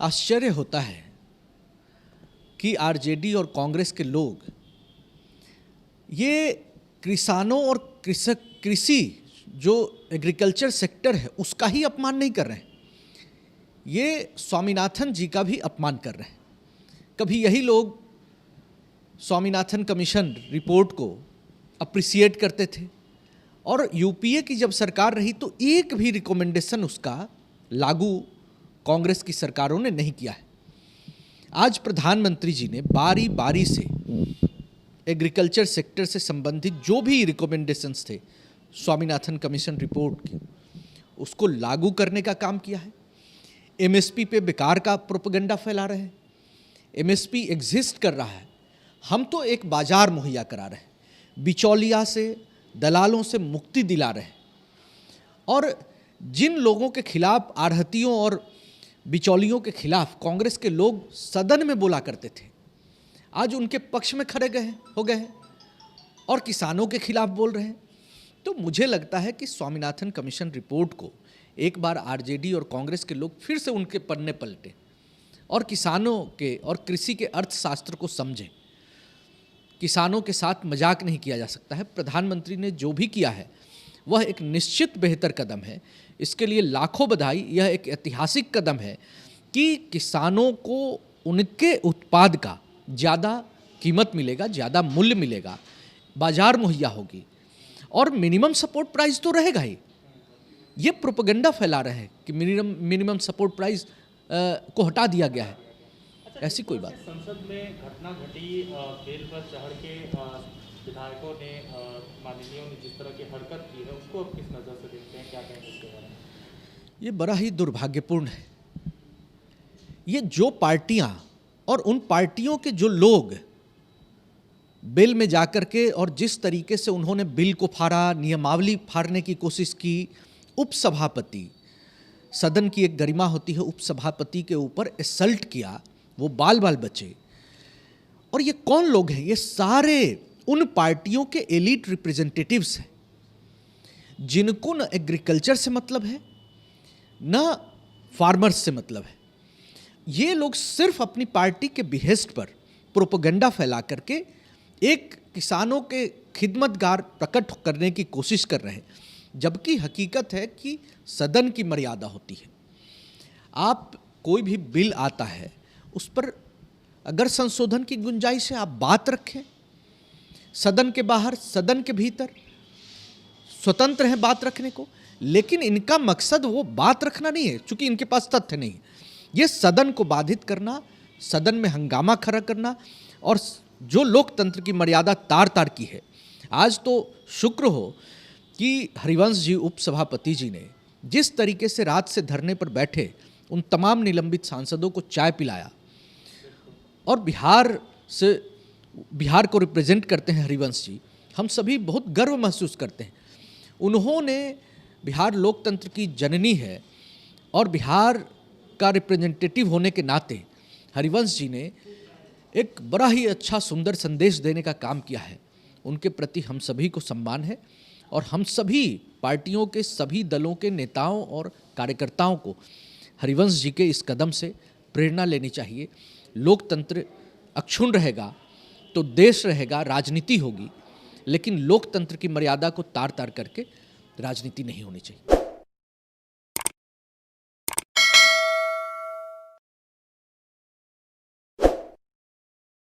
आश्चर्य होता है कि आरजेडी और कांग्रेस के लोग ये किसानों और कृषि जो एग्रीकल्चर सेक्टर है उसका ही अपमान नहीं कर रहे हैं, ये स्वामीनाथन जी का भी अपमान कर रहे हैं। कभी यही लोग स्वामीनाथन कमीशन रिपोर्ट को अप्रिसिएट करते थे और यूपीए की जब सरकार रही तो एक भी रिकमेंडेशन उसका लागू कांग्रेस की सरकारों ने नहीं किया है। आज प्रधानमंत्री जी ने बारी बारी से एग्रीकल्चर सेक्टर से संबंधित जो भी रिकमेंडेशंस थे स्वामीनाथन कमीशन रिपोर्ट की, उसको लागू करने का काम किया है। एमएसपी पे बेकार का प्रोपेगेंडा फैला रहे हैं। एमएसपी एग्जिस्ट कर रहा है, हम तो एक बाजार मुहैया करा रहे हैं, बिचौलिया से दलालों से मुक्ति दिला रहे हैं। और जिन लोगों के खिलाफ, आढ़तियों और बिचौलियों के खिलाफ कांग्रेस के लोग सदन में बोला करते थे, आज उनके पक्ष में खड़े हो गए हैं और किसानों के खिलाफ बोल रहे हैं। तो मुझे लगता है कि स्वामीनाथन कमीशन रिपोर्ट को एक बार आरजेडी और कांग्रेस के लोग फिर से उनके पन्ने पलटे और किसानों के और कृषि के अर्थशास्त्र को समझें। किसानों के साथ मजाक नहीं किया जा सकता है। प्रधानमंत्री ने जो भी किया है वह एक निश्चित बेहतर कदम है, इसके लिए लाखों बधाई। यह एक ऐतिहासिक कदम है कि किसानों को उनके उत्पाद का ज़्यादा कीमत मिलेगा, ज़्यादा मूल्य मिलेगा, बाजार मुहैया होगी और मिनिमम सपोर्ट प्राइस तो रहेगा ही। ये प्रोपेगेंडा फैला रहे हैं कि मिनिमम सपोर्ट प्राइस को हटा दिया गया है, ऐसी कोई बात। संसद में घटना घटी, बेल पर चढ़ के विधायकों ने, माननीयों ने जिस तरह की हरकत की है उसको आप किस नज़र से देखते हैं, क्या कहेंगे इसके बारे में? ये बड़ा ही दुर्भाग्यपूर्ण है। ये जो पार्टियां और उन पार्टियों के जो लोग बिल में जाकर के और जिस तरीके से उन्होंने बिल को फाड़ा, नियमावली फाड़ने की कोशिश की, उपसभापति, सदन की एक गरिमा होती है, उपसभापति के ऊपर असल्ट किया, वो बाल बाल बचे। और ये कौन लोग हैं? ये सारे उन पार्टियों के एलीट रिप्रेजेंटेटिव्स हैं जिनको न एग्रीकल्चर से मतलब है न फार्मर्स से मतलब है। ये लोग सिर्फ अपनी पार्टी के बिहेस्ट पर प्रोपेगेंडा फैला करके एक किसानों के खिदमतगार प्रकट करने की कोशिश कर रहे हैं, जबकि हकीकत है कि सदन की मर्यादा होती है। आप कोई भी बिल आता है उस पर अगर संशोधन की गुंजाइश है आप बात रखें, सदन के बाहर, सदन के भीतर स्वतंत्र हैं बात रखने को। लेकिन इनका मकसद वो बात रखना नहीं है, क्योंकि इनके पास तथ्य नहीं है। ये सदन को बाधित करना, सदन में हंगामा खड़ा करना और जो लोकतंत्र की मर्यादा तार तार की है। आज तो शुक्र हो कि हरिवंश जी उपसभापति जी ने जिस तरीके से रात से धरने पर बैठे उन तमाम निलंबित सांसदों को चाय पिलाया और बिहार को रिप्रेजेंट करते हैं हरिवंश जी, हम सभी बहुत गर्व महसूस करते हैं। उन्होंने, बिहार लोकतंत्र की जननी है और बिहार का रिप्रेजेंटेटिव होने के नाते हरिवंश जी ने एक बड़ा ही अच्छा सुंदर संदेश देने का काम किया है। उनके प्रति हम सभी को सम्मान है और हम सभी पार्टियों के सभी दलों के नेताओं और कार्यकर्ताओं को हरिवंश जी के इस कदम से प्रेरणा लेनी चाहिए। लोकतंत्र अक्षुण्ण रहेगा तो देश रहेगा, राजनीति होगी, लेकिन लोकतंत्र की मर्यादा को तार तार करके राजनीति नहीं होनी चाहिए।